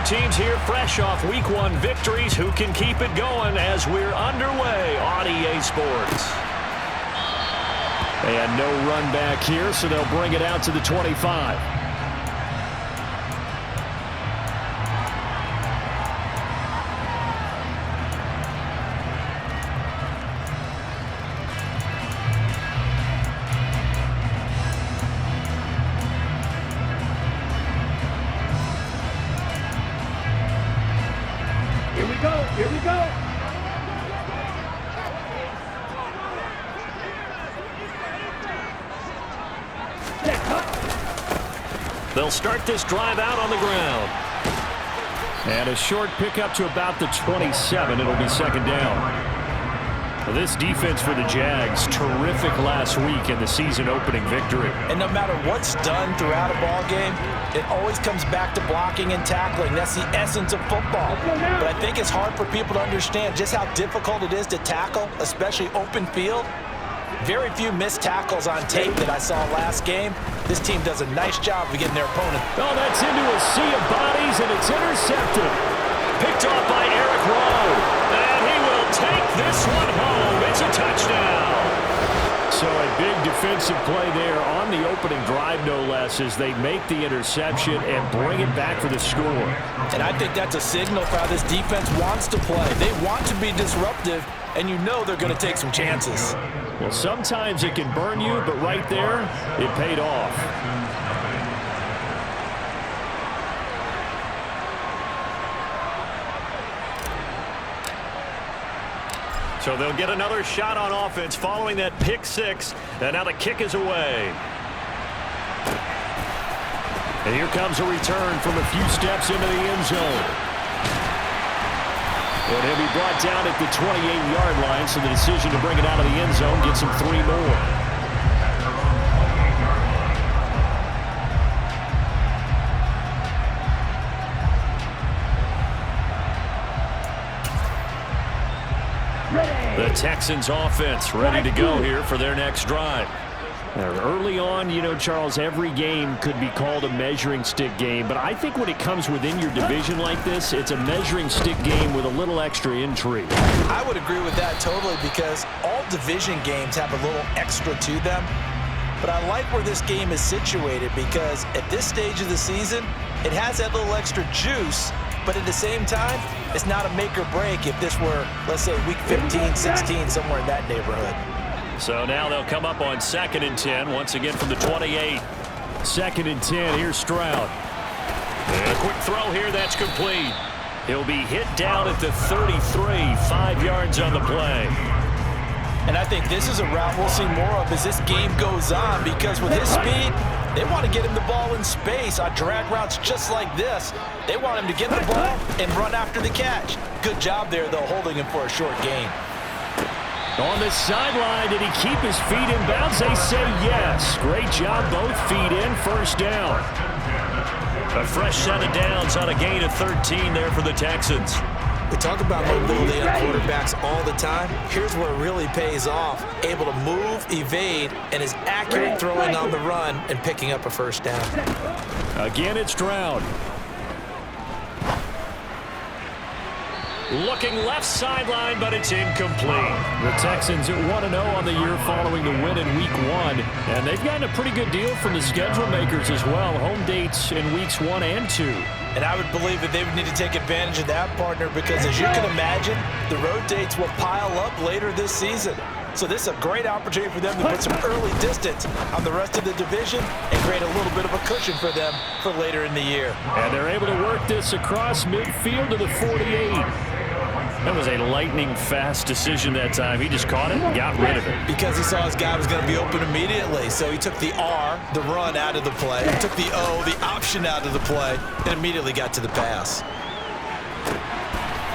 teams here fresh off Week 1 victories. Who can keep it going as we're underway on EA Sports? And no run back here, so they'll bring it out to the 25. Here we go. They'll start this drive out on the ground. And a short pickup to about the 27. It'll be second down. This defense for the Jags, terrific last week in the season-opening victory. And no matter what's done throughout a ball game, it always comes back to blocking and tackling. That's the essence of football. But I think it's hard for people to understand just how difficult it is to tackle, especially open field. Very few missed tackles on tape that I saw last game. This team does a nice job of getting their opponent. Oh, that's into a sea of bodies, and it's intercepted. Picked off by Eric Rowe. And he will take this one home. It's a touchdown. So a big defensive play there on the opening drive, no less, as they make the interception and bring it back for the score. And I think that's a signal for how this defense wants to play. They want to be disruptive, and you know they're going to take some chances. Well, sometimes it can burn you, but right there, it paid off. So they'll get another shot on offense following that pick six. And now the kick is away. And here comes a return from a few steps into the end zone. And he'll be brought down at the 28-yard line, so the decision to bring it out of the end zone gets him 3 more. The Texans offense ready to go here for their next drive. Early on, you know, Charles, every game could be called a measuring stick game, but I think when it comes within your division like this, it's a measuring stick game with a little extra intrigue. I would agree with that totally, because all division games have a little extra to them. But I like where this game is situated, because at this stage of the season, it has that little extra juice. But at the same time, it's not a make or break if this were, let's say, week 15, 16, somewhere in that neighborhood. So now they'll come up on 2nd and 10, once again from the 28. 2nd and 10, here's Stroud. And a quick throw here, that's complete. He'll be hit down at the 33, 5 yards on the play. And I think this is a route we'll see more of as this game goes on, because with his speed, they want to get him the ball in space on drag routes just like this. They want him to get the ball and run after the catch. Good job there, though, holding him for a short gain. On the sideline, did he keep his feet in bounds? They say yes. Great job, both feet in, first down. A fresh set of downs on a gain of 13 there for the Texans. We talk about mobility on quarterbacks all the time. Here's where it really pays off. Able to move, evade, and is accurate throwing on the run and picking up a first down. Again, it's Stroud. Looking left sideline, but it's incomplete. The Texans at 1-0 on the year following the win in Week 1. And they've gotten a pretty good deal from the schedule makers as well. Home dates in Weeks 1 and 2. And I would believe that they would need to take advantage of that, partner, because as you can imagine, the road dates will pile up later this season. So this is a great opportunity for them to put some early distance on the rest of the division and create a little bit of a cushion for them for later in the year. And they're able to work this across midfield to the 48. That was a lightning-fast decision that time. He just caught it and got rid of it. Because he saw his guy was going to be open immediately. So he took the R, the run, out of the play. He took the O, the option, out of the play, and immediately got to the pass. All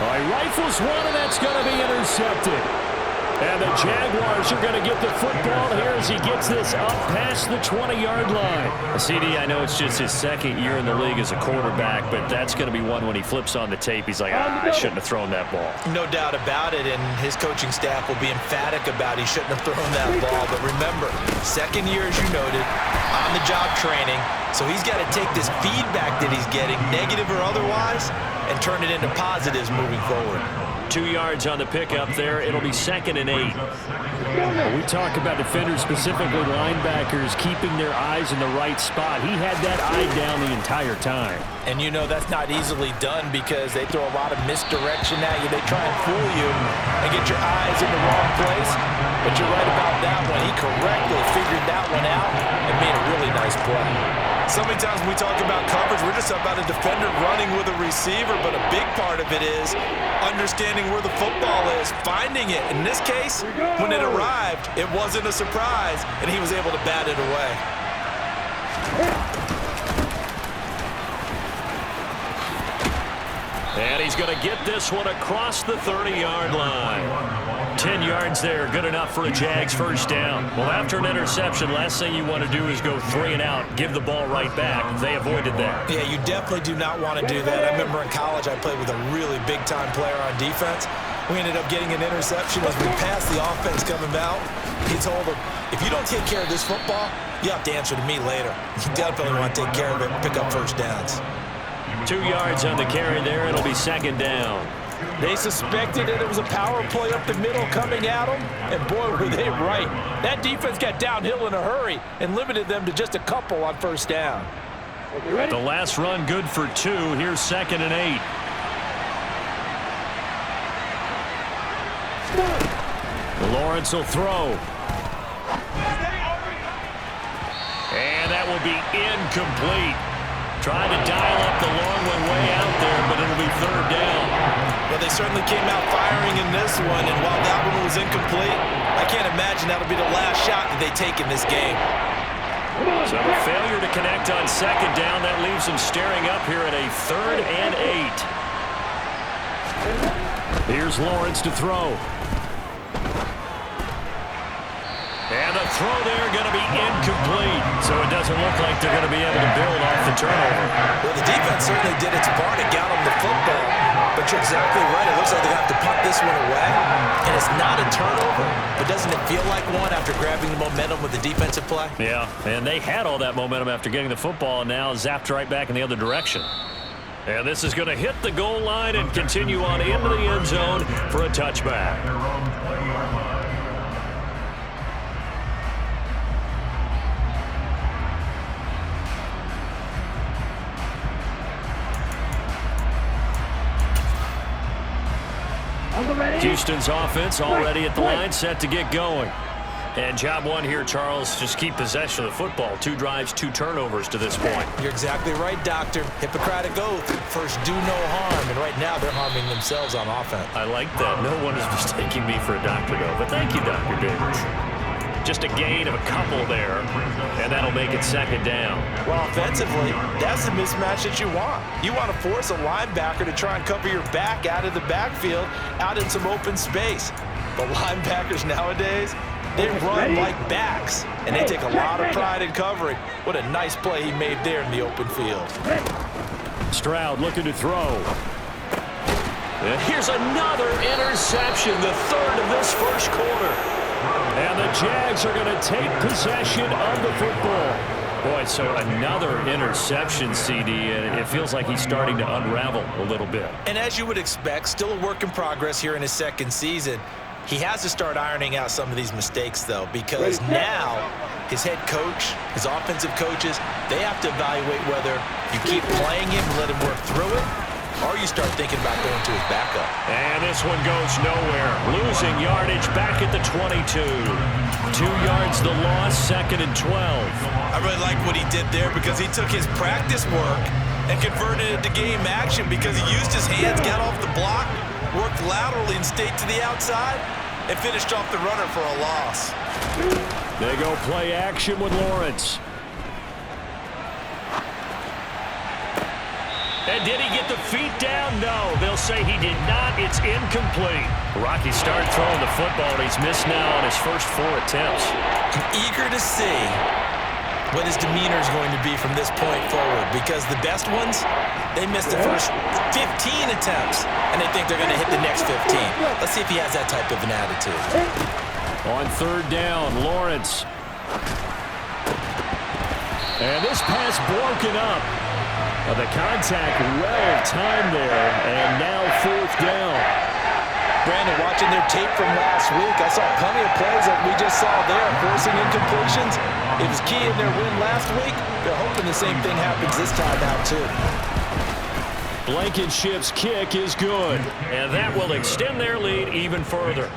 right, rifles one, and that's going to be intercepted. And the Jaguars are going to get the football here as he gets this up past the 20-yard line. CD, I know it's just his second year in the league as a quarterback, but that's going to be one when he flips on the tape. He's like, I shouldn't have thrown that ball. No doubt about it, and his coaching staff will be emphatic about he shouldn't have thrown that ball. But remember, second year, as you noted, on the good job training, so he's got to take this feedback that he's getting, negative or otherwise, and turn it into positives moving forward. 2 yards on the pickup there. It'll be 2nd and 8. We talk about defenders, specifically linebackers, keeping their eyes in the right spot. He had that eye down the entire time. And you know that's not easily done because they throw a lot of misdirection at you. They try and fool you and get your eyes in the wrong place. But you're right about that one. He correctly figured that one out and made a really nice play. So many times when we talk about coverage, we're just about a defender running with a receiver, but a big part of it is understanding where the football is, finding it. In this case, when it arrived, it wasn't a surprise, and he was able to bat it away. And he's going to get this one across the 30-yard line. 10 yards there, good enough for a Jags first down. Well, after an interception, last thing you want to do is go 3 and out, give the ball right back. They avoided that. Yeah, you definitely do not want to do that. I remember in college I played with a really big-time player on defense. We ended up getting an interception as we passed the offense coming out. He told him, if you don't take care of this football, you have to answer to me later. You definitely want to take care of it and pick up first downs. 2 yards on the carry there. It'll be 2nd down. They suspected that it was a power play up the middle coming at them, and boy, were they right. That defense got downhill in a hurry and limited them to just a couple on first down. The last run good for 2. Here's 2nd and 8. Lawrence will throw. And that will be incomplete. Trying to dial up the long one way out there, but it'll be 3rd down. Well, they certainly came out firing in this one, and while that one was incomplete, I can't imagine that'll be the last shot that they take in this game. So a failure to connect on 2nd down. That leaves them staring up here at a 3rd and 8. Here's Lawrence to throw. And the throw there going to be incomplete. So it doesn't look like they're going to be able to build off the turnover. Well, the defense certainly did its part to get them the football. But you're exactly right. It looks like they have to punt this one away. And it's not a turnover. But doesn't it feel like one after grabbing the momentum with the defensive play? Yeah, and they had all that momentum after getting the football and now zapped right back in the other direction. And this is going to hit the goal line and continue on into the end zone for a touchback. Houston's offense already at the line, set to get going. And job one here, Charles, just keep possession of the football. 2 drives, 2 turnovers to this point. You're exactly right, Doctor. Hippocratic oath. First, do no harm. And right now, they're harming themselves on offense. I like that. No one is mistaking me for a doctor, though. But thank you, Dr. Davis. Just a gain of a couple there, and that'll make it 2nd down. Well, offensively, that's the mismatch that you want. You want to force a linebacker to try and cover your back out of the backfield, out in some open space. The linebackers nowadays, they run like backs, and they take a lot of pride in covering. What a nice play he made there in the open field. Stroud looking to throw. And here's another interception, the 3rd of this first quarter. And the Jags are going to take possession of the football. Boy, so another interception, CD, and it feels like he's starting to unravel a little bit. And as you would expect, still a work in progress here in his 2nd season. He has to start ironing out some of these mistakes, though, because now his head coach, his offensive coaches, they have to evaluate whether you keep playing him, let him work through it, or you start thinking about going to his backup. And this one goes nowhere. Losing yardage back at the 22. 2 yards the loss, 2nd and 12. I really like what he did there because he took his practice work and converted it to game action because he used his hands, got off the block, worked laterally and stayed to the outside, and finished off the runner for a loss. They go play action with Lawrence. And did he get the feet down? No. They'll say he did not. It's incomplete. Rocky started throwing the football, and he's missed now on his first 4 attempts. I'm eager to see what his demeanor is going to be from this point forward because the best ones, they missed the first 15 attempts, and they think they're going to hit the next 15. Let's see if he has that type of an attitude. On 3rd down, Lawrence. And this pass broken up. The contact well timed there, and now 4th down. Brandon, watching their tape from last week, I saw plenty of plays like we just saw there, forcing incompletions. It was key in their win last week. They're hoping the same thing happens this time out, too. Blankenship's kick is good, and that will extend their lead even further.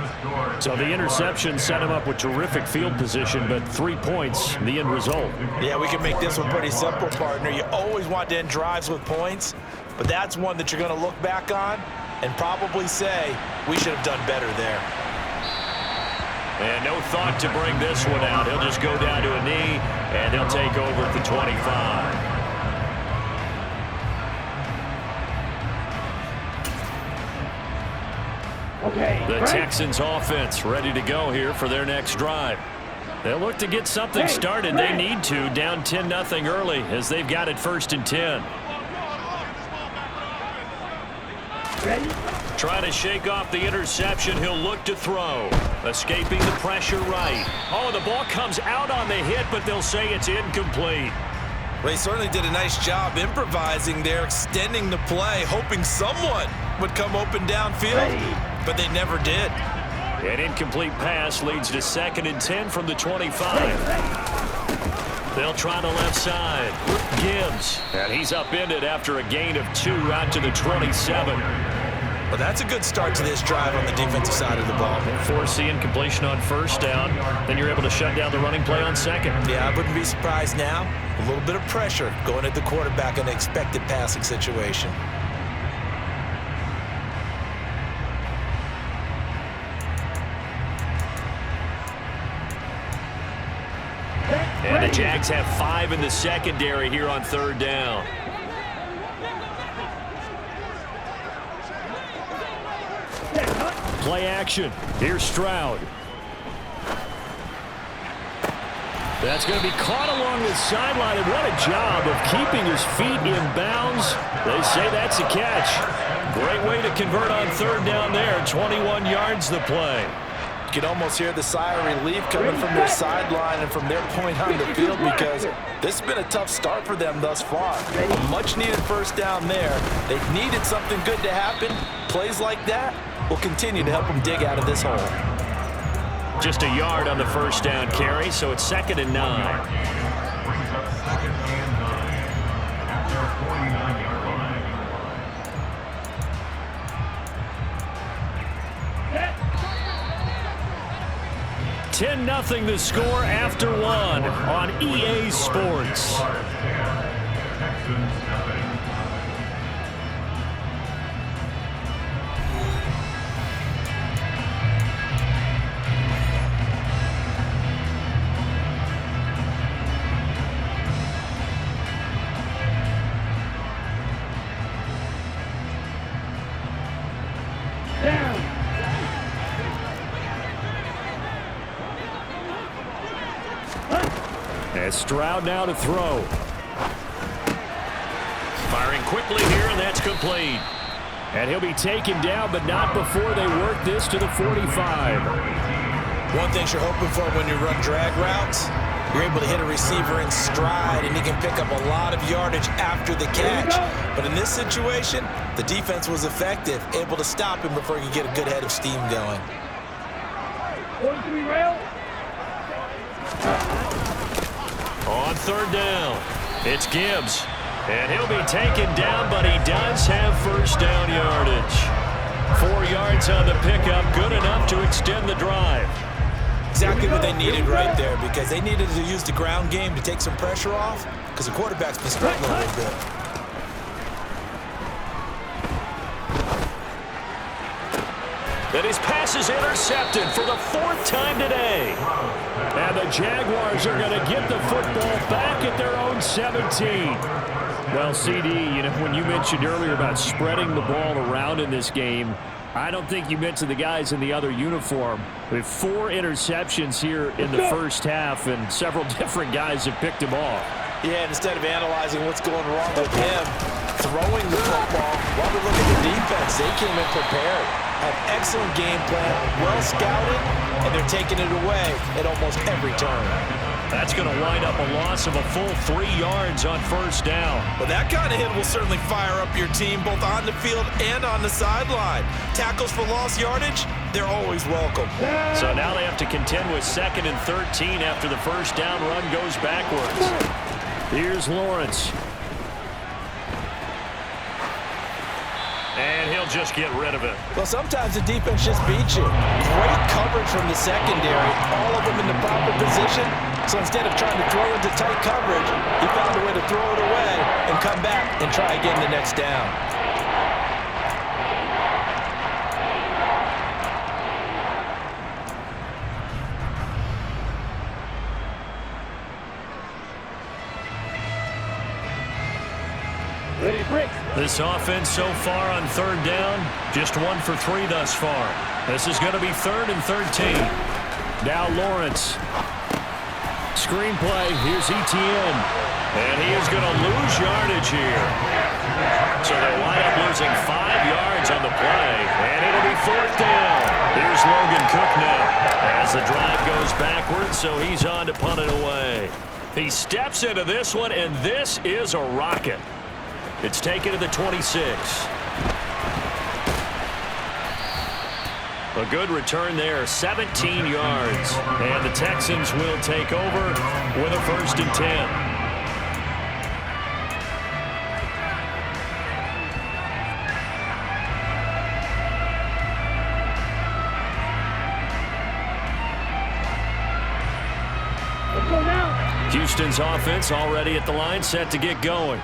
So the interception set him up with terrific field position, but 3 points, the end result. Yeah, we can make this one pretty simple, partner. You always want to end drives with points, but that's one that you're going to look back on and probably say, we should have done better there. And no thought to bring this one out. He'll just go down to a knee, and he'll take over at the 25. The Texans offense ready to go here for their next drive. They'll look to get something started. They need to, down 10-0 early as they've got it 1st and 10. Trying to shake off the interception. He'll look to throw. Escaping the pressure right. Oh, the ball comes out on the hit, but they'll say it's incomplete. Well, he certainly did a nice job improvising there, extending the play, hoping someone would come open downfield, but they never did. An incomplete pass leads to 2nd and 10 from the 25. They'll try the left side. Gibbs, and he's upended after a gain of 2 out to the 27. Well, that's a good start to this drive on the defensive side of the ball. Force the incompletion on 1st down, then you're able to shut down the running play on 2nd. Yeah, I wouldn't be surprised now. A little bit of pressure going at the quarterback in an expected passing situation. And the Jags have 5 in the secondary here on 3rd down. Play action. Here's Stroud. That's going to be caught along the sideline, and what a job of keeping his feet in bounds. They say that's a catch. Great way to convert on 3rd down there. 21 yards the play. You can almost hear the sigh of relief coming from their sideline and from their point on the field because this has been a tough start for them thus far. A much-needed 1st down there. They needed something good to happen. Plays like that will continue to help them dig out of this hole. Just a yard on the 1st down carry, so it's 2nd and 9. Nothing the score after 1 on EA Sports. As Stroud now to throw. Firing quickly here, and that's complete. And he'll be taken down, but not before they work this to the 45. One thing you're hoping for when you run drag routes, you're able to hit a receiver in stride, and he can pick up a lot of yardage after the catch. But in this situation, the defense was effective, able to stop him before he could get a good head of steam going. On 3rd down, it's Gibbs. And he'll be taken down, but he does have 1st down yardage. 4 yards on the pickup, good enough to extend the drive. Exactly what they needed right there, because they needed to use the ground game to take some pressure off, because the quarterback's been struggling a little bit. And his pass is intercepted for the 4th time today. And the Jaguars are going to get the football back at their own 17. Well, CD, when you mentioned earlier about spreading the ball around in this game, I don't think you mentioned the guys in the other uniform. With 4 interceptions here in the 1st half, and several different guys have picked him off. Yeah, and instead of analyzing what's going wrong with him, throwing the football, while we look at the defense, they came in prepared. An excellent game plan, well scouted, and they're taking it away at almost every turn. That's going to wind up a loss of a full 3 yards on first down. Well, that kind of hit will certainly fire up your team both on the field and on the sideline. Tackles for lost yardage, they're always welcome. So now they have to contend with 2nd and 13 after the first down run goes backwards. Here's Lawrence. And he'll just get rid of it. Well, sometimes the defense just beats you. Great coverage from the secondary, all of them in the proper position. So instead of trying to throw into tight coverage, he found a way to throw it away and come back and try again the next down. This offense so far on 3rd down, just 1 for 3 thus far. This is going to be 3rd and 13. Now Lawrence. Screenplay, here's Etienne. And he is going to lose yardage here. So they wind up losing 5 yards on the play. And it'll be 4th down. Here's Logan Cook now. As the drive goes backwards, so he's on to punt it away. He steps into this one, and this is a rocket. It's taken to the 26. A good return there, 17 yards. And the Texans will take over with a 1st and 10. Houston's offense already at the line, set to get going.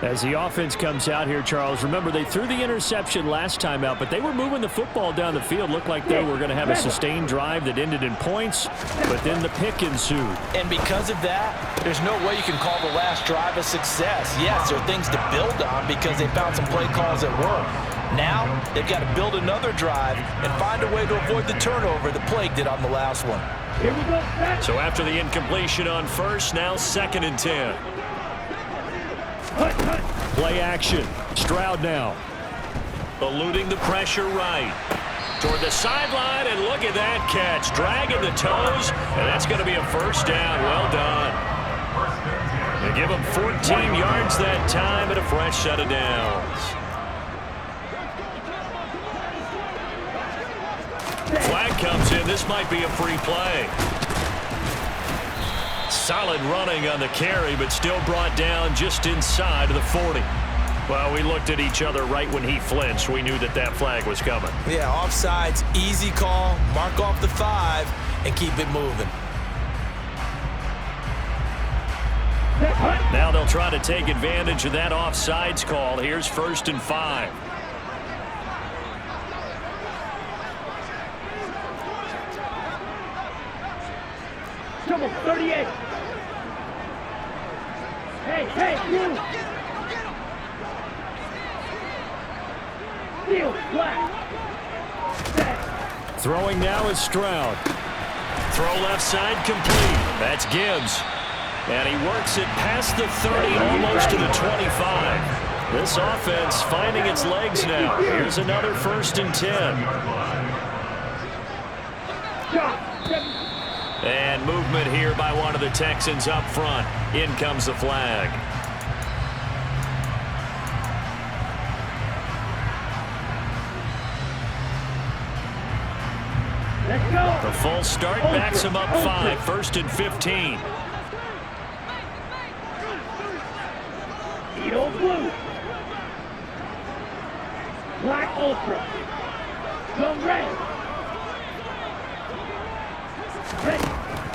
As the offense comes out here, Charles, remember they threw the interception last time out, but they were moving the football down the field. Looked like they were going to have a sustained drive that ended in points, but then the pick ensued. And because of that, there's no way you can call the last drive a success. Yes, there are things to build on because they found some play calls that work. Now, they've got to build another drive and find a way to avoid the turnover the Plague did on the last one. Here we go. So after the incompletion on first, now 2nd and 10. Play action. Stroud now. Eluding the pressure right. Toward the sideline, and look at that catch. Dragging the toes, and that's going to be a 1st down. Well done. They give him 14 yards that time and a fresh set of downs. Flag comes in. This might be a free play. Solid running on the carry, but still brought down just inside of the 40. Well, we looked at each other right when he flinched. We knew that that flag was coming. Yeah, offsides, easy call. Mark off the 5 and keep it moving. Now they'll try to take advantage of that offsides call. Here's 1st and 5. Double 38. Hey, you! Steal, flat. Throwing now is Stroud. Throw left side complete. That's Gibbs. And he works it past the 30, almost to the 25. This offense finding its legs now. Here's another 1st and 10. And movement here by one of the Texans up front. In comes the flag. Let's go. The full start backs him up 5. 1st and 15. Edo blue. Black ultra. Go red.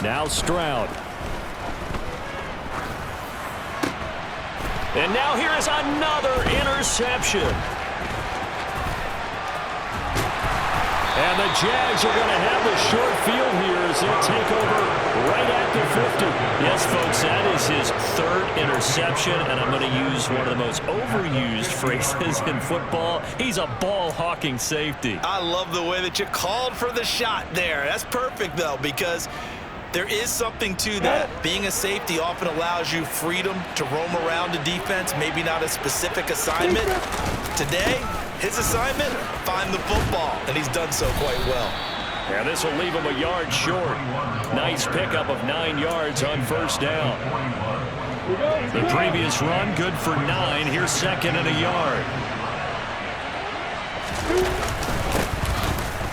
Now Stroud. And now here is another interception. And the Jags are going to have the short field here as they take over right at the 50. Yes, folks, that is his 3rd interception, and I'm going to use one of the most overused phrases in football. He's a ball-hawking safety. I love the way that you called for the shot there. That's perfect, though, because there is something to that. Being a safety often allows you freedom to roam around the defense, maybe not a specific assignment. Today, his assignment, find the football, and he's done so quite well. And this will leave him a yard short. Nice pickup of 9 yards on first down. The previous run, good for 9. Here's second and a yard.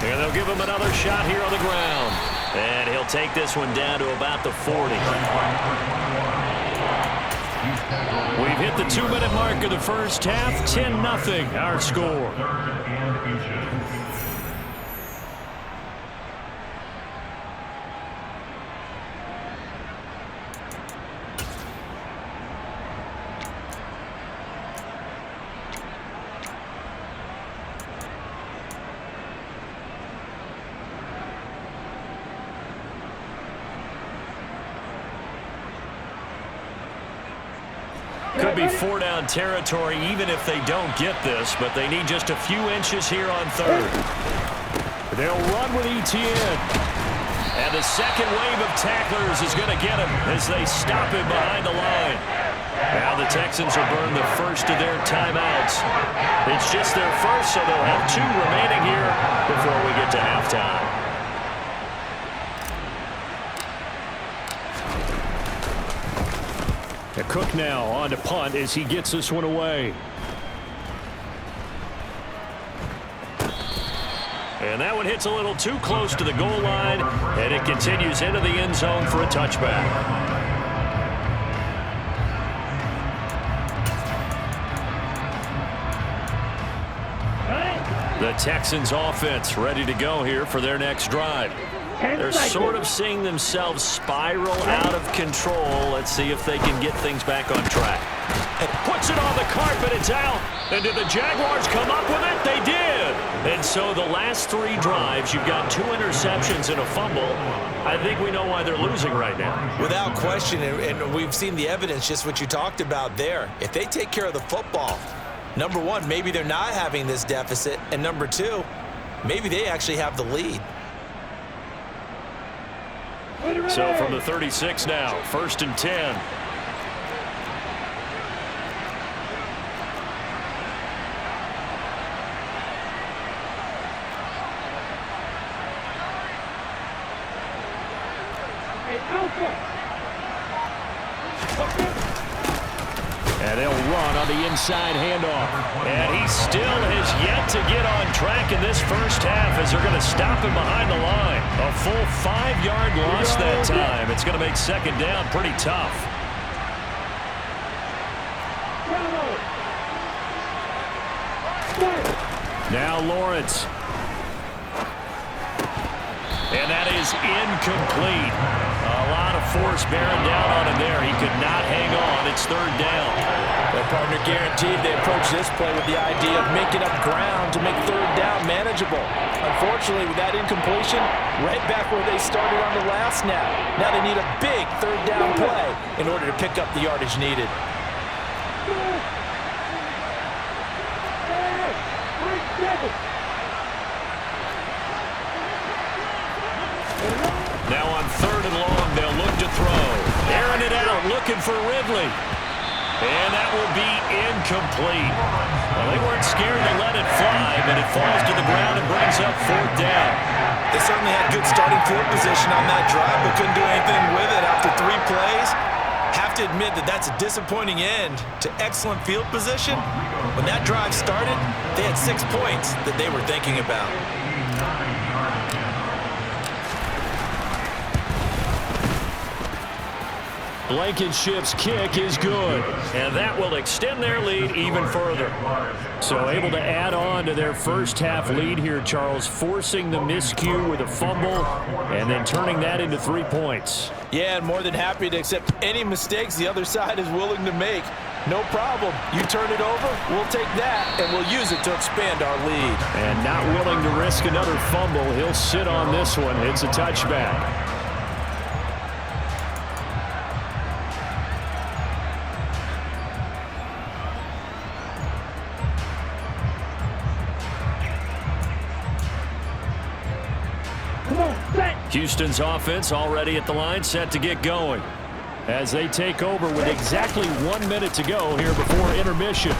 And they'll give him another shot here on the ground. And he'll take this one down to about the 40. We've hit the 2-minute mark of the first half. 10-0 our score. Could be 4-down territory even if they don't get this, but they need just a few inches here on third. They'll run with Etienne. And the second wave of tacklers is going to get him as they stop him behind the line. Now the Texans will burn the first of their timeouts. It's just their first, so they'll have 2 remaining here before we get to halftime. Cook now on to punt as he gets this one away. And that one hits a little too close to the goal line, and it continues into the end zone for a touchback. The Texans offense ready to go here for their next drive. They're sort of seeing themselves spiral out of control. Let's see if they can get things back on track. It puts it on the carpet. It's out. And did the Jaguars come up with it? They did. And so the last 3 drives, you've got 2 interceptions and a fumble. I think we know why they're losing right now. Without question, and we've seen the evidence, just what you talked about there. If they take care of the football, number 1, maybe they're not having this deficit. And number 2, maybe they actually have the lead. So from the 36 now, 1st and 10. And they'll run on the inside handoff. And he still has yet to get on track in this first half as they're going to stop him behind the line. A full 5-yard loss that time. It's going to make second down pretty tough. Now Lawrence. And that is incomplete. A lot of force bearing down on him there. He could not hang on. It's 3rd down. Their partner guaranteed they approach this play with the idea of making up ground to make 3rd down manageable. Unfortunately, with that incompletion, right back where they started on the last snap. Now they need a big 3rd down play in order to pick up the yardage needed. Now on 3rd and long, they'll look to throw. Airing it out, looking for Ridley. And that will be incomplete. Well, they weren't scared to let it fly, but it falls to the ground and brings up 4th down. They certainly had good starting field position on that drive, but couldn't do anything with it after 3 plays. Have to admit that that's a disappointing end to excellent field position. When that drive started, they had 6 points that they were thinking about. Blankenship's kick is good, and that will extend their lead even further. So able to add on to their first half lead here, Charles, forcing the miscue with a fumble and then turning that into 3 points. Yeah, and more than happy to accept any mistakes the other side is willing to make. No problem. You turn it over, we'll take that, and we'll use it to expand our lead. And not willing to risk another fumble, he'll sit on this one. It's a touchback. Houston's offense already at the line, set to get going as they take over with exactly 1 minute to go here before intermission.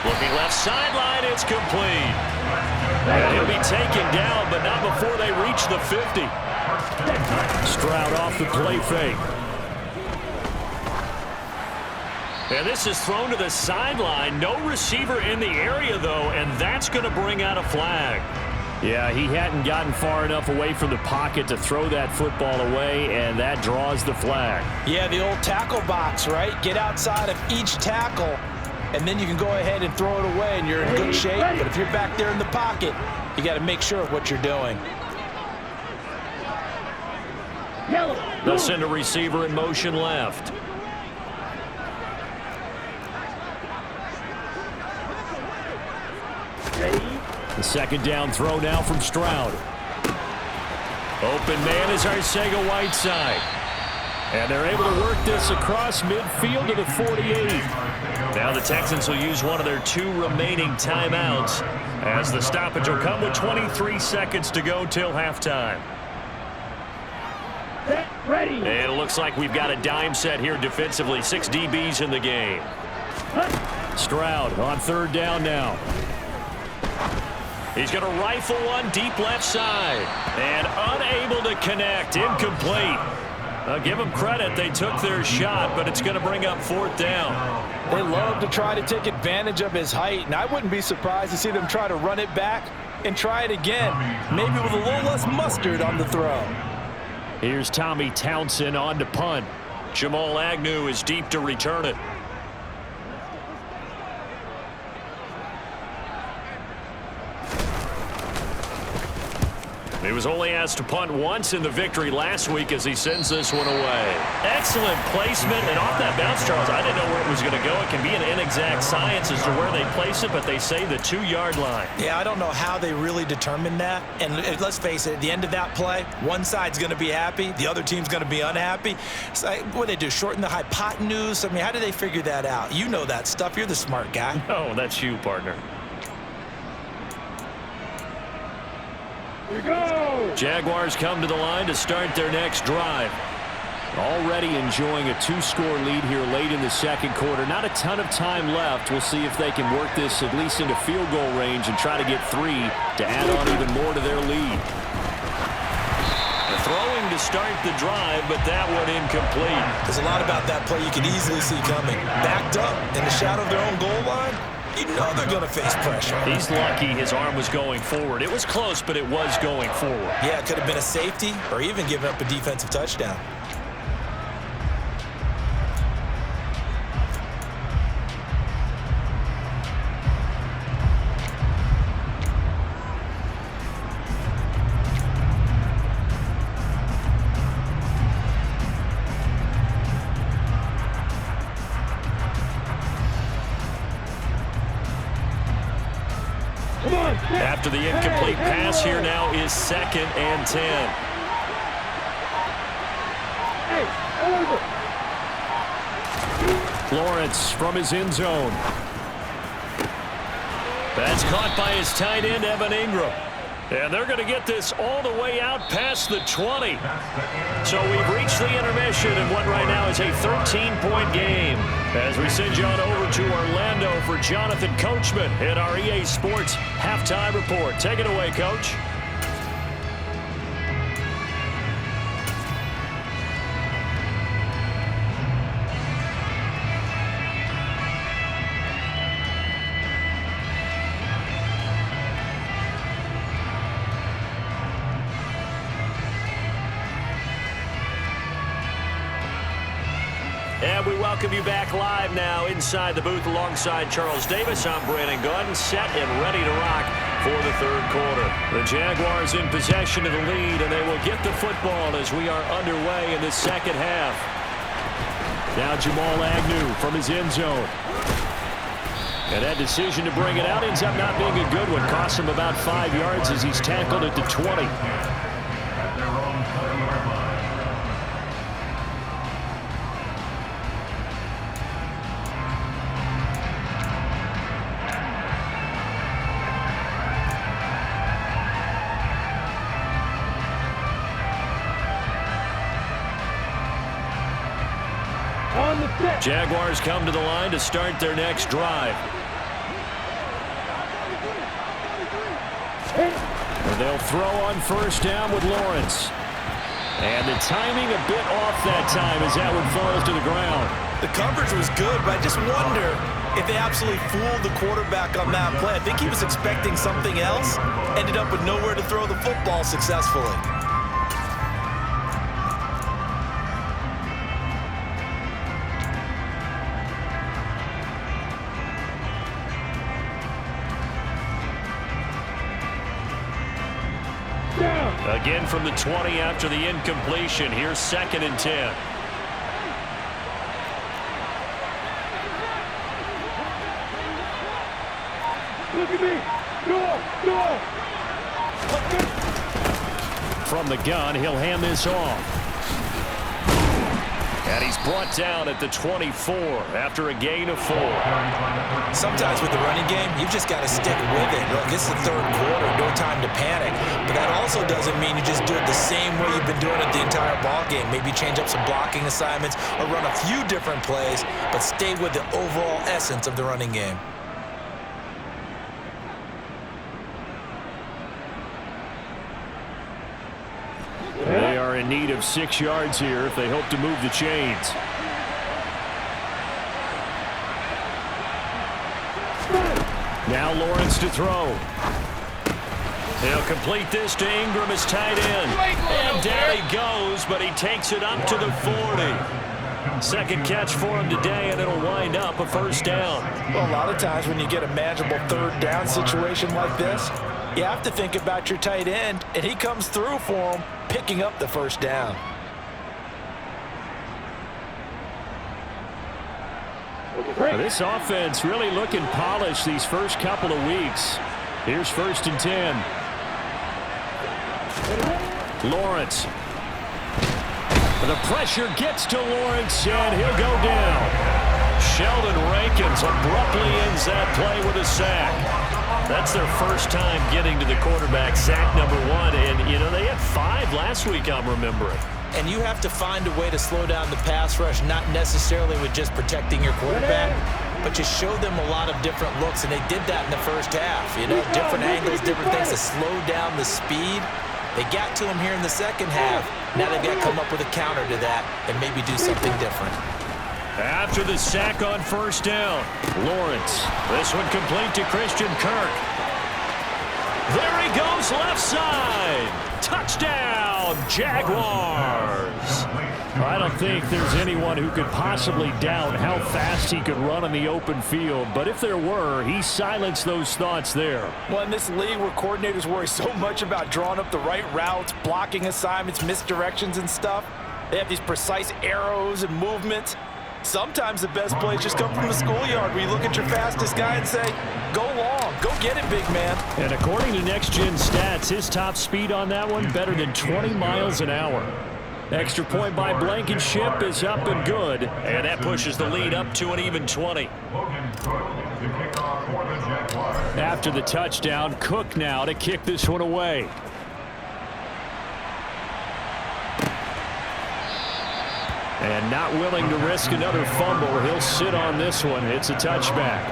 Looking left sideline. It's complete. And he'll be taken down, but not before they reach the 50. Stroud off the play fake. And this is thrown to the sideline. No receiver in the area, though, and that's going to bring out a flag. Yeah, he hadn't gotten far enough away from the pocket to throw that football away, and that draws the flag. Yeah, the old tackle box, right? Get outside of each tackle, and then you can go ahead and throw it away, and you're in good shape. But if you're back there in the pocket, you got to make sure of what you're doing. They'll send a receiver in motion left. The second down throw now from Stroud. Open man is Arcega-Whiteside. And they're able to work this across midfield to the 48. Now the Texans will use one of their 2 remaining timeouts as the stoppage will come with 23 seconds to go till halftime. Ready. And it looks like we've got a dime set here defensively. 6 DBs in the game. Stroud on third down now. He's going to rifle one deep left side. And unable to connect. Incomplete. Give them credit. They took their shot, but it's going to bring up 4th down. They love to try to take advantage of his height, and I wouldn't be surprised to see them try to run it back and try it again, maybe with a little less mustard on the throw. Here's Tommy Townsend on to punt. Jamal Agnew is deep to return it. He was only asked to punt once in the victory last week as he sends this one away. Excellent placement, and off that bounce, Charles, I didn't know where it was going to go. It can be an inexact science as to where they place it, but they say the 2-yard line. Yeah, I don't know how they really determined that. And let's face it, at the end of that play, one side's going to be happy, the other team's going to be unhappy. It's like, what do they do, shorten the hypotenuse? I mean, how do they figure that out? You know that stuff. You're the smart guy. Oh, that's you, partner. Here go. Jaguars come to the line to start their next drive. Already enjoying a 2-score lead here late in the second quarter. Not a ton of time left. We'll see if they can work this at least into field goal range and try to get 3 to add on even more to their lead. Throwing to start the drive, but that one incomplete. There's a lot about that play you can easily see coming. Backed up in the shadow of their own goal line, you know they're going to face pressure. He's lucky his arm was going forward. It was close, but it was going forward. Yeah, it could have been a safety or even given up a defensive touchdown. After the incomplete pass, here now is 2nd and 10. Lawrence from his end zone. That's caught by his tight end, Evan Ingram. And they're going to get this all the way out past the 20. So we've reached the intermission in what right now is a 13-point game. As we send you on over to Orlando for Jonathan Coachman in our EA Sports Halftime Report. Take it away, Coach. And we welcome you back live now inside the booth alongside Charles Davis. I'm Brandon Gunn, set and ready to rock for the third quarter. The Jaguars in possession of the lead, and they will get the football as we are underway in the second half. Now Jamal Agnew from his end zone. And that decision to bring it out ends up not being a good one. Costs him about 5 yards as he's tackled at the 20. On the set. Jaguars come to the line to start their next drive. And they'll throw on first down with Lawrence. And the timing a bit off that time as that one falls to the ground. The coverage was good, but I just wonder if they absolutely fooled the quarterback on that play. I think he was expecting something else, ended up with nowhere to throw the football successfully. Again from the 20 after the incompletion. Here's 2nd and 10. Look at me. Go. From the gun, he'll hand this off. And he's brought down at the 24 after a gain of 4. Sometimes with the running game, you've just got to stick with it. Look, it's the 3rd quarter, no time to panic. But that also doesn't mean you just do it the same way you've been doing it the entire ball game. Maybe change up some blocking assignments or run a few different plays, but stay with the overall essence of the running game. They are in need of 6 yards here if they hope to move the chains. Now Lawrence to throw. He'll complete this to Ingram as tight end. And down he goes, but he takes it up to the 40. Second catch for him today, and it'll wind up a first down. Well, a lot of times when you get a manageable 3rd down situation like this, you have to think about your tight end, and he comes through for him, picking up the first down. This offense really looking polished these first couple of weeks. Here's 1st and 10. Lawrence. The pressure gets to Lawrence, and he'll go down. Sheldon Rankins abruptly ends that play with a sack. That's their first time getting to the quarterback, sack number 1. And, you know, they had 5 last week, I'm remembering. And you have to find a way to slow down the pass rush, not necessarily with just protecting your quarterback, but just show them a lot of different looks, and they did that in the first half. You know, different angles, different things to slow down the speed. They got to him here in the second half. Now they've got to come up with a counter to that and maybe do something different. After the sack on first down, Lawrence. This one complete to Christian Kirk. There he goes, left side. Touchdown, Jaguars. I don't think there's anyone who could possibly doubt how fast he could run in the open field. But if there were, he silenced those thoughts there. Well, in this league where coordinators worry so much about drawing up the right routes, blocking assignments, misdirections and stuff, they have these precise arrows and movements. Sometimes the best plays just come from the schoolyard where you look at your fastest guy and say, go long, go get it, big man. And according to Next Gen Stats, his top speed on that one better than 20 miles an hour. Extra point by Blankenship is up and good, and that pushes the lead up to an even 20. After the touchdown, Cook now to kick this one away. And not willing to risk another fumble, he'll sit on this one. It's a touchback.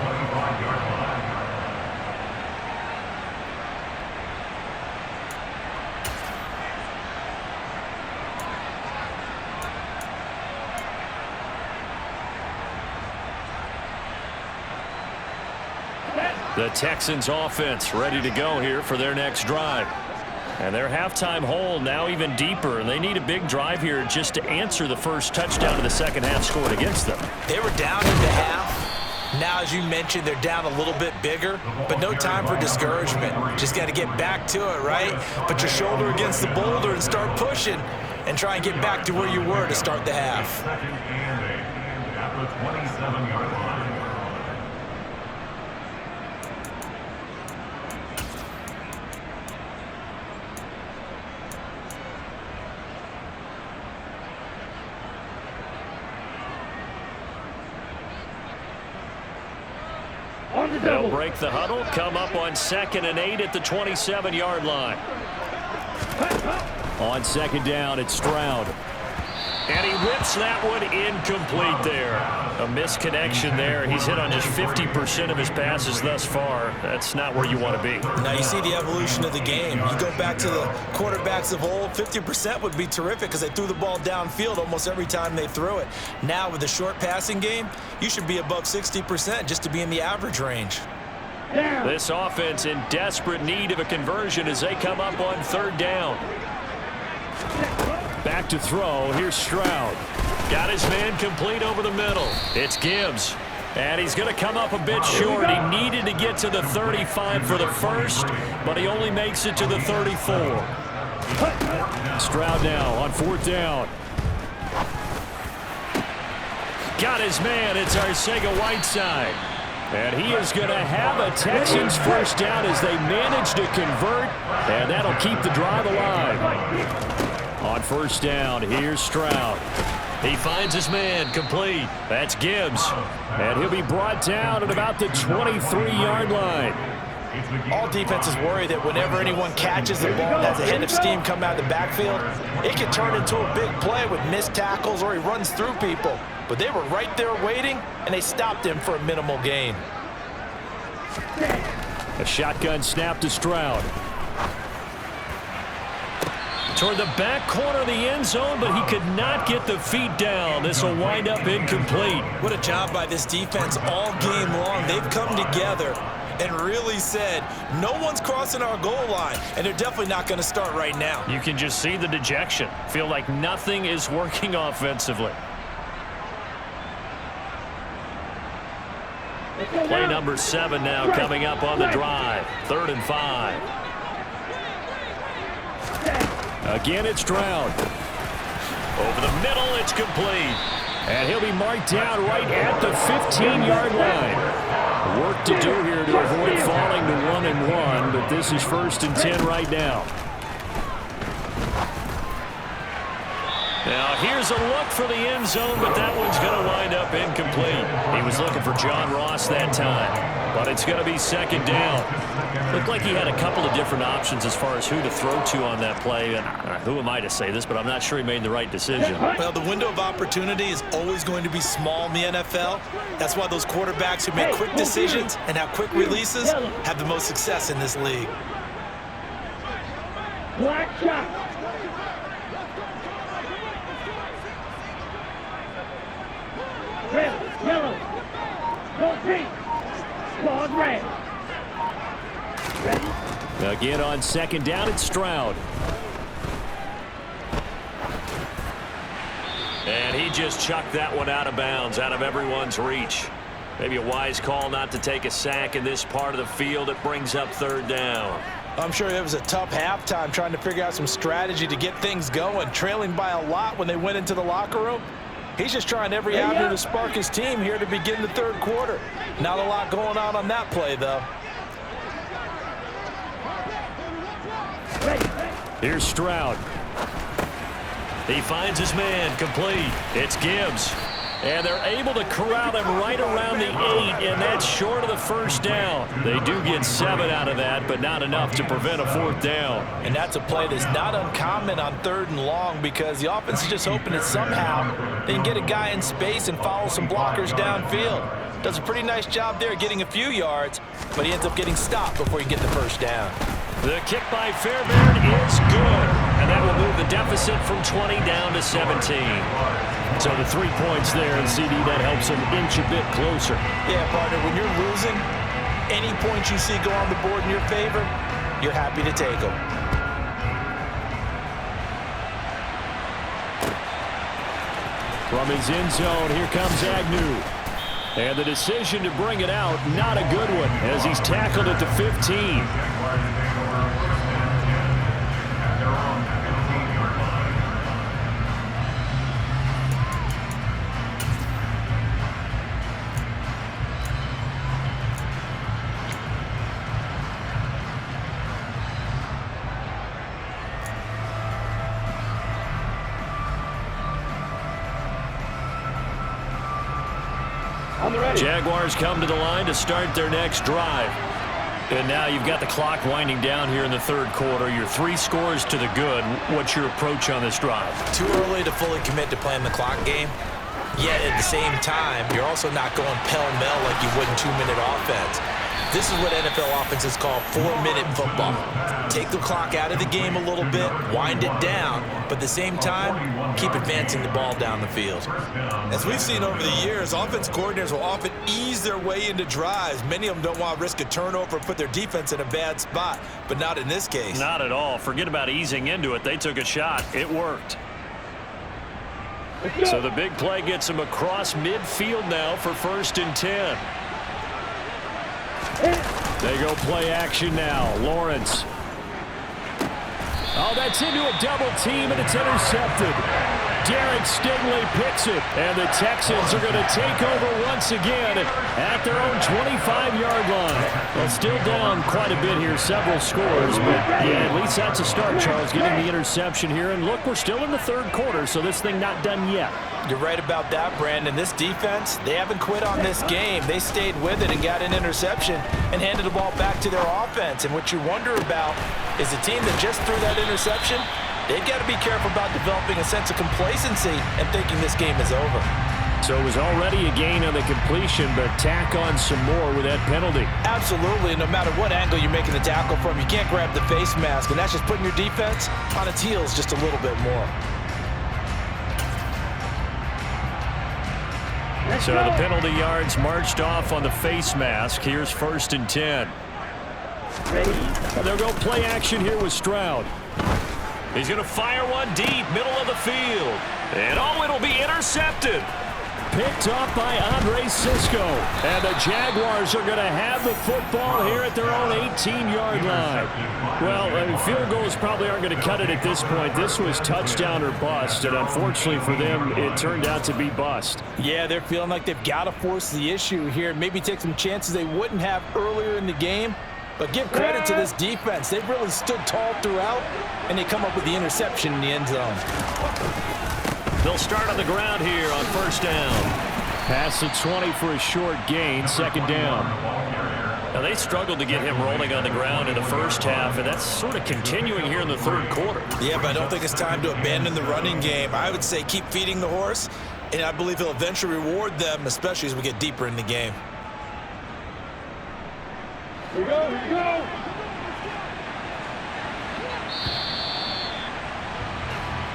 The Texans offense ready to go here for their next drive. And their halftime hole now even deeper. They need a big drive here just to answer the first touchdown of the second half scored against them. They were down in the half. Now, as you mentioned, they're down a little bit bigger, but no time for discouragement. Just got to get back to it, right? Put your shoulder against the boulder and start pushing and try and get back to where you were to start the half. They'll break the huddle, come up on 2nd and 8 at the 27-yard line. On second down, it's Stroud. And he whips that one incomplete there. A misconnection there. He's hit on just 50% of his passes thus far. That's not where you want to be. Now you see the evolution of the game. You go back to the quarterbacks of old, 50% would be terrific because they threw the ball downfield almost every time they threw it. Now with the short passing game, you should be above 60% just to be in the average range. This offense in desperate need of a conversion as they come up on third down. Back to throw. Here's Stroud. Got his man complete over the middle. It's Gibbs. And he's going to come up a bit short. He needed to get to the 35 for the first, but he only makes it to the 34. Stroud now on fourth down. Got his man. It's Arcega-Whiteside. And he is going to have a Texans first down as they manage to convert, and that'll keep the drive alive. On first down, here's Stroud. He finds his man complete. That's Gibbs. And he'll be brought down at about the 23-yard line. All defenses worry that whenever anyone catches the ball and has a head of steam come out of the backfield, it can turn into a big play with missed tackles or he runs through people. But they were right there waiting, and they stopped him for a minimal gain. A shotgun snap to Stroud. Toward the back corner of the end zone, but he could not get the feet down. This will wind up incomplete. What a job by this defense all game long. They've come together and really said, no one's crossing our goal line, and they're definitely not going to start right now. You can just see the dejection. Feel like nothing is working offensively. Play number 7 now coming up on the drive. 3rd and 5. Again, it's Stroud. Over the middle, it's complete. And he'll be marked down right at the 15-yard line. Work to do here to avoid falling to 1-1, but this is 1st and 10 right now. Now, here's a look for the end zone, but that one's going to wind up incomplete. He was looking for John Ross that time, but it's going to be 2nd down. Looked like he had a couple of different options as far as who to throw to on that play. And who am I to say this, but I'm not sure he made the right decision. Well, the window of opportunity is always going to be small in the NFL. That's why those quarterbacks who make quick decisions and have quick releases have the most success in this league. Black shot. Red, yellow, no pink, clawed red. Ready? Again on 2nd down, it's Stroud. And he just chucked that one out of bounds, out of everyone's reach. Maybe a wise call not to take a sack in this part of the field. It brings up 3rd down. I'm sure it was a tough halftime trying to figure out some strategy to get things going, trailing by a lot when they went into the locker room. He's just trying every avenue to spark his team here to begin the 3rd quarter. Not a lot going on that play, though. Here's Stroud. He finds his man complete. It's Gibbs. And they're able to corral him right around the 8, and that's short of the 1st down. They do get 7 out of that, but not enough to prevent a 4th down. And that's a play that's not uncommon on 3rd and long because the offense is just hoping that somehow they can get a guy in space and follow some blockers downfield. Does a pretty nice job there getting a few yards, but he ends up getting stopped before he gets the 1st down. The kick by Fairbairn is good, and that will move the deficit from 20 down to 17. So the 3 points there, and CD, that helps him inch a bit closer. Yeah, partner, when you're losing, any points you see go on the board in your favor, you're happy to take them. From his end zone, here comes Agnew. And the decision to bring it out, not a good one, as he's tackled at the 15. Jaguars come to the line to start their next drive. And now you've got the clock winding down here in the third quarter. You're 3 scores to the good. What's your approach on this drive? Too early to fully commit to playing the clock game. Yet at the same time, you're also not going pell-mell like you would in 2-minute offense. This is what NFL offenses call 4-minute football. Take the clock out of the game a little bit, wind it down, but at the same time, keep advancing the ball down the field. As we've seen over the years, offense coordinators will often ease their way into drives. Many of them don't want to risk a turnover or put their defense in a bad spot, but not in this case. Not at all. Forget about easing into it. They took a shot. It worked. So the big play gets him across midfield now for 1st and 10. They go play action now. Lawrence. Oh, that's into a double team, and it's intercepted. Derek Stingley picks it, and the Texans are going to take over once again at their own 25-yard line. Well, still down quite a bit here, several scores, but yeah, at least that's a start, Charles, getting the interception here. And look, we're still in the third quarter, so this thing not done yet. You're right about that, Brandon. This defense, they haven't quit on this game. They stayed with it and got an interception and handed the ball back to their offense. And what you wonder about is the team that just threw that interception, they've got to be careful about developing a sense of complacency and thinking this game is over. So it was already a gain on the completion, but tack on some more with that penalty. Absolutely. No matter what angle you're making the tackle from, you can't grab the face mask, and that's just putting your defense on its heels just a little bit more. So the penalty yards marched off on the face mask. Here's 1st and 10. They'll go play action here with Stroud. He's going to fire one deep, middle of the field. And oh, it'll be intercepted. Picked up by Andre Cisco. And the Jaguars are going to have the football here at their own 18-yard line. Well, field goals probably aren't going to cut it at this point. This was touchdown or bust, and unfortunately for them, it turned out to be bust. Yeah, they're feeling like they've got to force the issue here, maybe take some chances they wouldn't have earlier in the game. But give credit to this defense. They've really stood tall throughout, and they come up with the interception in the end zone. They'll start on the ground here on 1st down. Pass the 20 for a short gain, 2nd down. Now, they struggled to get him rolling on the ground in the first half, and that's sort of continuing here in the third quarter. Yeah, but I don't think it's time to abandon the running game. I would say keep feeding the horse, and I believe he'll eventually reward them, especially as we get deeper in the game. Here we go, here we go.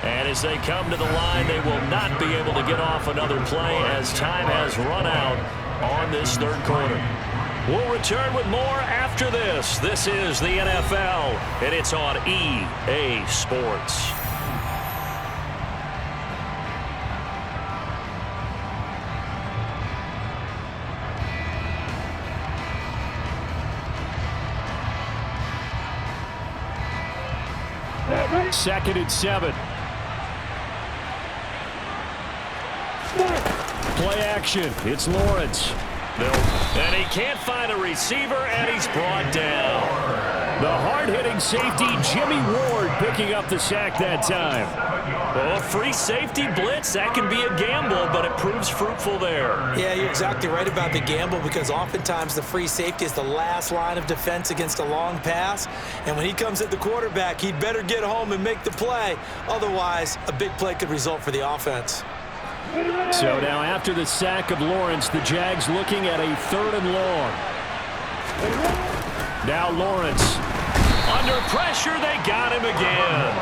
And as they come to the line, they will not be able to get off another play as time has run out on this third quarter. We'll return with more after this. This is the NFL, and it's on EA Sports. Second and 7. Play action. It's Lawrence. And he can't find a receiver, and he's brought down. The hard-hitting safety, Jimmy Ward, picking up the sack that time. Well, free safety blitz, that can be a gamble, but it proves fruitful there. Yeah, you're exactly right about the gamble, because oftentimes the free safety is the last line of defense against a long pass. And when he comes at the quarterback, he'd better get home and make the play. Otherwise, a big play could result for the offense. So now after the sack of Lawrence, the Jags looking at a 3rd and long. Now Lawrence. Under pressure, they got him again.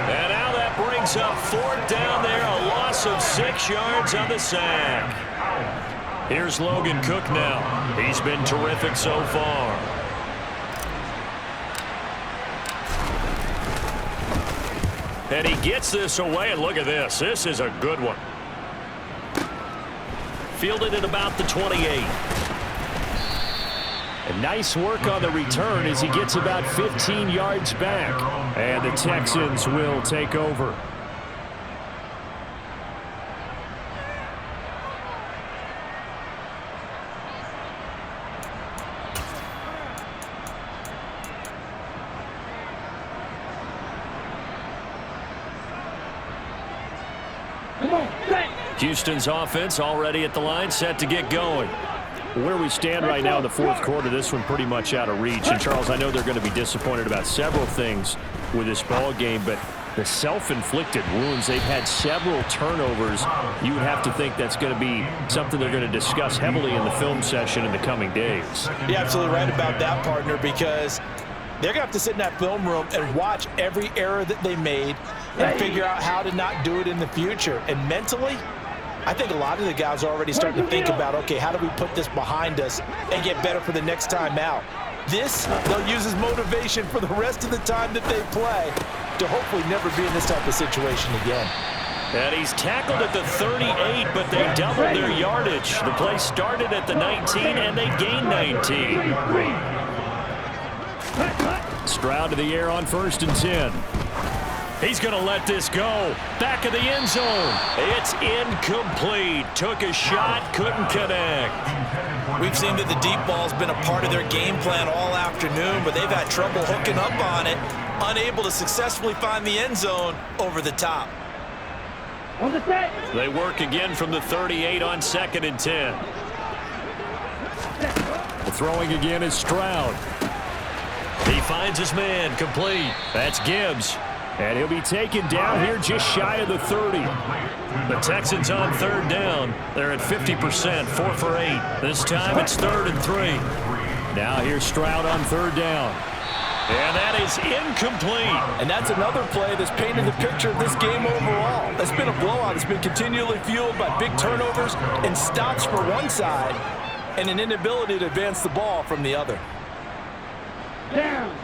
And now that brings up 4th down there, a loss of 6 yards on the sack. Here's Logan Cook now. He's been terrific so far. And he gets this away, and look at this. This is a good one. Fielded at about the 28. And nice work on the return as he gets about 15 yards back. And the Texans will take over. Houston's offense already at the line, set to get going. Where we stand right now in the fourth quarter, this one pretty much out of reach. And, Charles, I know they're going to be disappointed about several things with this ball game, but the self-inflicted wounds, they've had several turnovers. You would have to think that's going to be something they're going to discuss heavily in the film session in the coming days. You're absolutely right about that, partner, because they're going to have to sit in that film room and watch every error that they made and figure out how to not do it in the future. And mentally, I think a lot of the guys are already starting to think about, okay, how do we put this behind us and get better for the next time out? This, they'll use as motivation for the rest of the time that they play to hopefully never be in this type of situation again. And he's tackled at the 38, but they doubled their yardage. The play started at the 19, and they gained 19. Stroud to the air on 1st and 10. He's going to let this go. Back of the end zone. It's incomplete. Took a shot, couldn't connect. We've seen that the deep ball's been a part of their game plan all afternoon, but they've had trouble hooking up on it, unable to successfully find the end zone over the top. They work again from the 38 on 2nd and 10. The throwing again is Stroud. He finds his man, complete. That's Gibbs. And he'll be taken down here just shy of the 30. The Texans on 3rd down. They're at 50%, 4 for 8. This time it's 3rd and 3. Now here's Stroud on 3rd down. And that is incomplete. And that's another play that's painted the picture of this game overall. It's been a blowout. It's been continually fueled by big turnovers and stops for one side and an inability to advance the ball from the other. Down.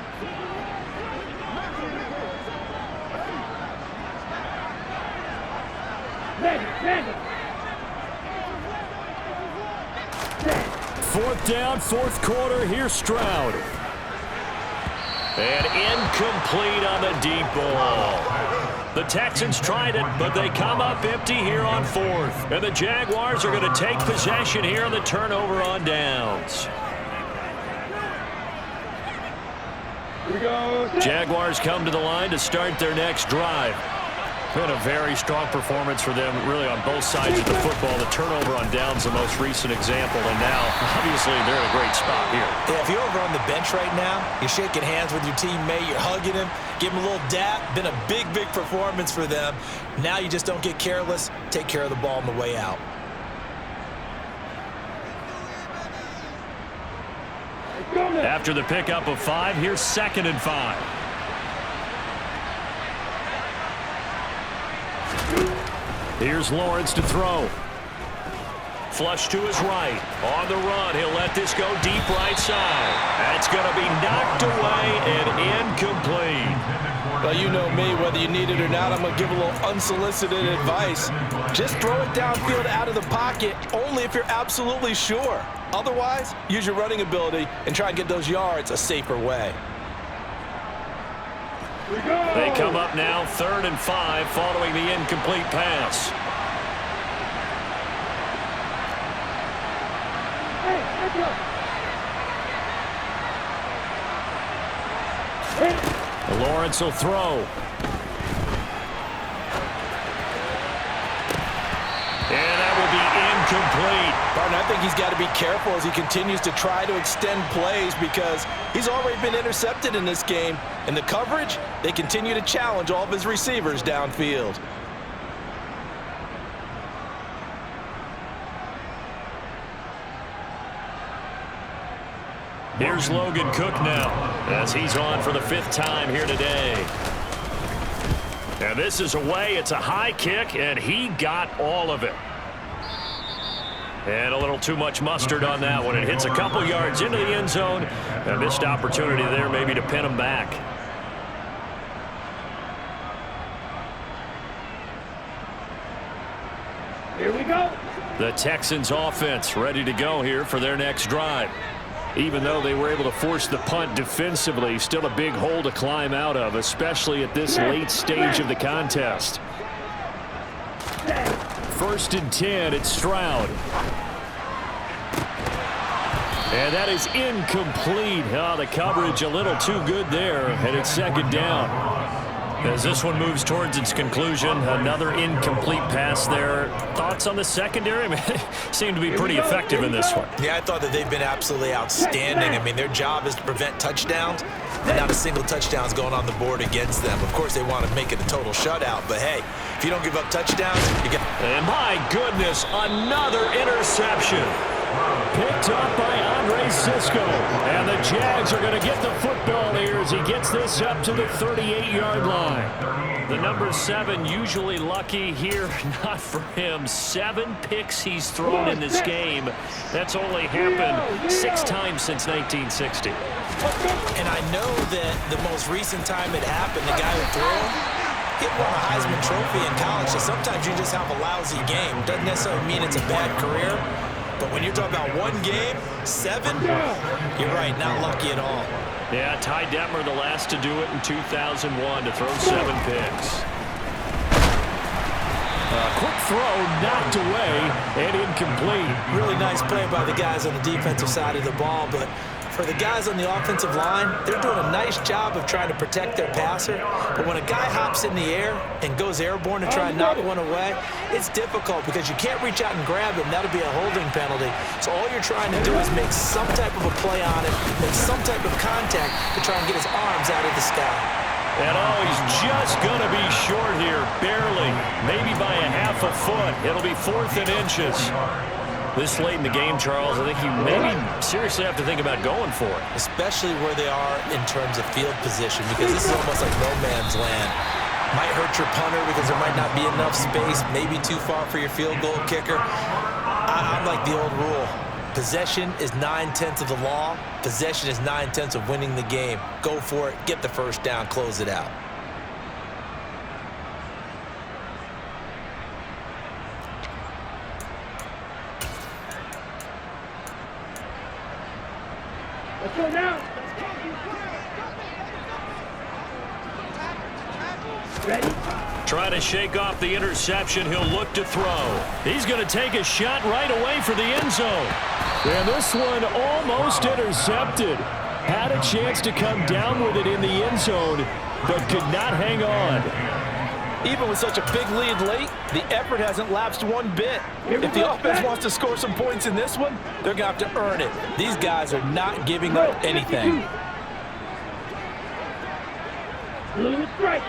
Fourth down, 4th quarter. Here's Stroud. And incomplete on the deep ball. The Texans tried it, but they come up empty here on 4th. And the Jaguars are going to take possession here on the turnover on downs. Here we go. Jaguars come to the line to start their next drive. Been a very strong performance for them, really, on both sides of the football. The turnover on downs, the most recent example, and now, obviously, they're in a great spot here. Yeah, if you're over on the bench right now, you're shaking hands with your teammate, you're hugging him, give him a little dap. Been a big, big performance for them. Now you just don't get careless. Take care of the ball on the way out. After the pickup of 5, here's 2nd and 5. Here's Lawrence to throw. Flush to his right. On the run, he'll let this go deep right side. That's going to be knocked away and incomplete. Well, you know me, whether you need it or not, I'm going to give a little unsolicited advice. Just throw it downfield out of the pocket, only if you're absolutely sure. Otherwise, use your running ability and try and get those yards a safer way. They come up now 3rd and 5 following the incomplete pass. Lawrence will throw. And that will be incomplete. Partner, I think he's got to be careful as he continues to try to extend plays because he's already been intercepted in this game. And the coverage, they continue to challenge all of his receivers downfield. Here's Logan Cook now as he's on for the 5th time here today. And this is away. It's a high kick, and he got all of it. And a little too much mustard on that one. It hits a couple yards into the end zone. A missed opportunity there maybe to pin him back. Here we go. The Texans offense ready to go here for their next drive. Even though they were able to force the punt defensively, still a big hole to climb out of, especially at this late stage of the contest. 1st and 10, it's Stroud. And that is incomplete. Oh, the coverage a little too good there, and it's 2nd down. As this one moves towards its conclusion, another incomplete pass there. Thoughts on the secondary? I mean, they seem to be pretty effective in this one. Yeah, I thought that they've been absolutely outstanding. I mean, their job is to prevent touchdowns, and not a single touchdown is going on the board against them. Of course, they want to make it a total shutout, but hey, if you don't give up touchdowns, you get... And my goodness, another interception. Picked up by Andre Cisco. And the Jags are going to get the football here as he gets this up to the 38-yard line. The number 7 usually lucky here, not for him. 7 picks he's thrown in this game. That's only happened 6 times since 1960. And I know that the most recent time it happened, the guy who threw him, he won a Heisman Trophy in college. So sometimes you just have a lousy game. Doesn't necessarily mean it's a bad career. But when you're talking about one game, 7, you're right, not lucky at all. Yeah, Ty Detmer, the last to do it in 2001, to throw 7 picks. Quick throw, knocked away, and incomplete. Really nice play by the guys on the defensive side of the ball, but for the guys on the offensive line, they're doing a nice job of trying to protect their passer. But when a guy hops in the air and goes airborne to try and knock one away, it's difficult because you can't reach out and grab him. That'll be a holding penalty. So all you're trying to do is make some type of a play on it, make some type of contact to try and get his arms out of the sky. And he's just going to be short here, barely, maybe by a half a foot. It'll be 4th and inches. This late in the game, Charles, I think you maybe seriously have to think about going for it. Especially where they are in terms of field position, because this is almost like no man's land. Might hurt your punter because there might not be enough space, maybe too far for your field goal kicker. I'm like the old rule. Possession is 9/10 of the law. Possession is 9/10 of winning the game. Go for it, get the first down, close it out. Let's go now. Ready? Trying to shake off the interception. He'll look to throw. He's going to take a shot right away for the end zone. And this one almost intercepted. Had a chance to come down with it in the end zone, but could not hang on. Even with such a big lead late, the effort hasn't lapsed one bit. If the offense wants to score some points in this one, they're going to have to earn it. These guys are not giving up anything. Blue striker.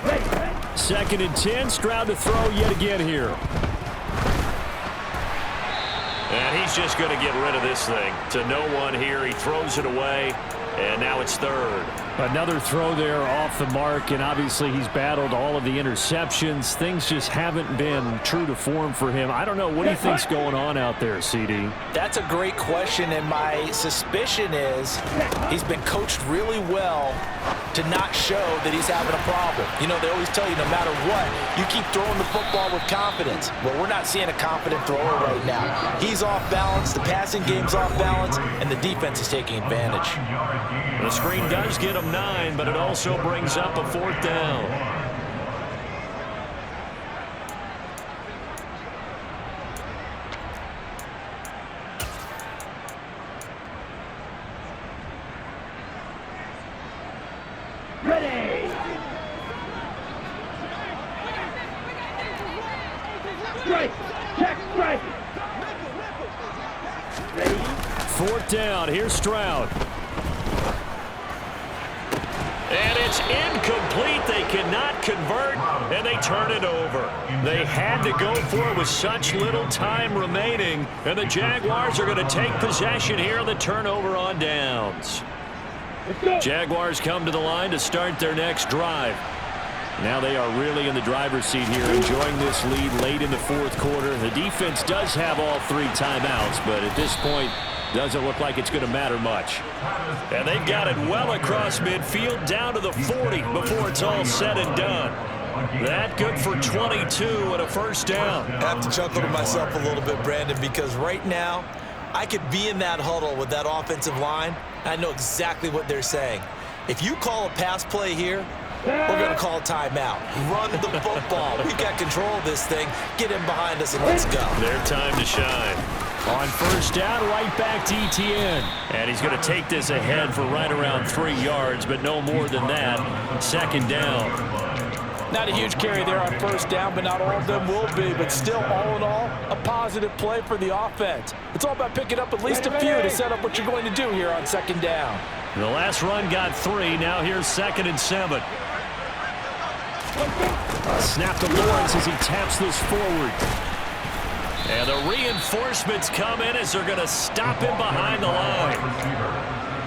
Ready. 2nd and 10. Stroud to throw yet again here. And he's just going to get rid of this thing to no one here. He throws it away, and now it's 3rd. Another throw there off the mark, and obviously he's battled all of the interceptions. Things just haven't been true to form for him. I don't know. What do you think's going on out there, CD? That's a great question, and my suspicion is he's been coached really well to not show that he's having a problem. You know, they always tell you no matter what, you keep throwing the football with confidence. Well, we're not seeing a confident thrower right now. He's off balance, the passing game's off balance, and the defense is taking advantage. The screen does get him 9, but it also brings up a 4th down. Ready. Strike. Check strike. Ready. 4th down. Here's Stroud. And it's incomplete. They cannot convert, and they turn it over. They had to go for it with such little time remaining, and the Jaguars are going to take possession here on the turnover on downs. Jaguars come to the line to start their next drive. Now they are really in the driver's seat here, enjoying this lead late in the 4th quarter. The defense does have all 3 timeouts, but at this point, doesn't look like it's going to matter much. And they've got it well across midfield, down to the 40 before it's all said and done. That good for 22 and a 1st down. I have to chuckle to myself a little bit, Brandon, because right now, I could be in that huddle with that offensive line. I know exactly what they're saying. If you call a pass play here, we're going to call a timeout. Run the football. We've got control of this thing. Get him behind us and let's go. Their time to shine. On first down, right back to Etienne. And he's going to take this ahead for right around 3 yards, but no more than that. Second down. Not a huge carry there on first down, but not all of them will be. But still, all in all, a positive play for the offense. It's all about picking up at least a few to set up what you're going to do here on second down. The last run got 3. Now here's 2nd and 7. Snap to Lawrence as he taps this forward. And the reinforcements come in as they're going to stop him behind the line.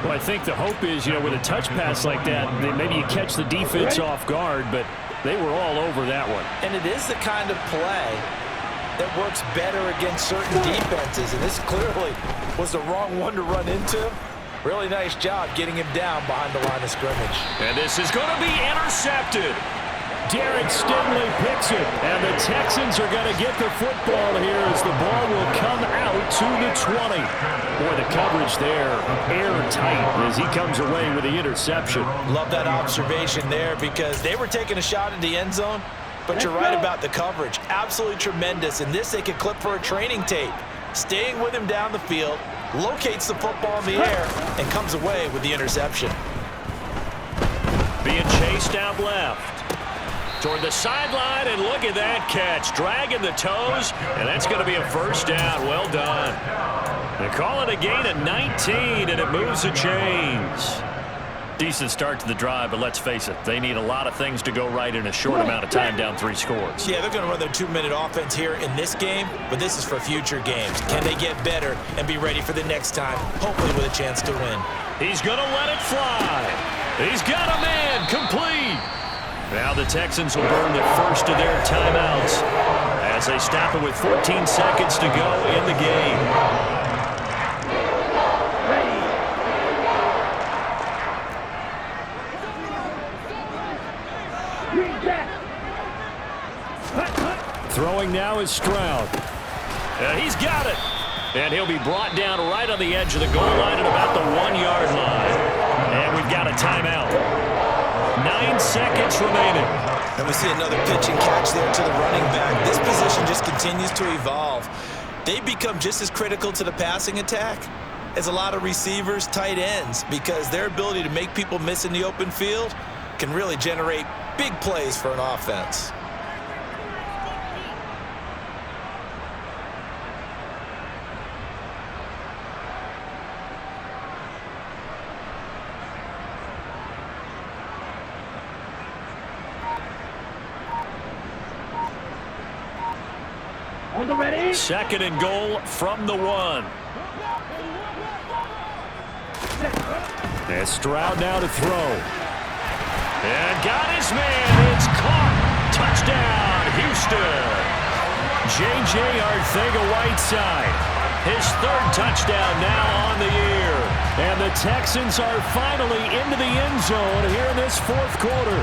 Well, I think the hope is, with a touch pass like that, maybe you catch the defense off guard, but they were all over that one. And it is the kind of play that works better against certain defenses, and this clearly was the wrong one to run into. Really nice job getting him down behind the line of scrimmage. And this is going to be intercepted. Derek Stingley picks it, and the Texans are going to get the football here as the ball will come out to the 20. Boy, the coverage there, airtight as he comes away with the interception. Love that observation there because they were taking a shot at the end zone, but you're right about the coverage. Absolutely tremendous, and this they could clip for a training tape. Staying with him down the field, locates the football in the air, and comes away with the interception. Being chased out left. Toward the sideline, and look at that catch. Dragging the toes, and that's going to be a first down. Well done. They call it a gain of 19, and it moves the chains. Decent start to the drive, but let's face it, they need a lot of things to go right in a short amount of time, down 3 scores. Yeah, they're going to run their 2-minute offense here in this game, but this is for future games. Can they get better and be ready for the next time, hopefully with a chance to win? He's going to let it fly. He's got a man complete. Now the Texans will burn the first of their timeouts as they stop it with 14 seconds to go in the game. Throwing now is Stroud. He's got it. And he'll be brought down right on the edge of the goal line at about the 1-yard line. And we've got a timeout. 9 seconds remaining. And we see another pitch and catch there to the running back. This position just continues to evolve. They become just as critical to the passing attack as a lot of receivers, tight ends, because their ability to make people miss in the open field can really generate big plays for an offense. Ready? 2nd and goal from the 1. And Stroud now to throw. And got his man. It's caught. Touchdown, Houston. J.J. Arcega-Whiteside. His 3rd touchdown now on the year. And the Texans are finally into the end zone here in this 4th quarter.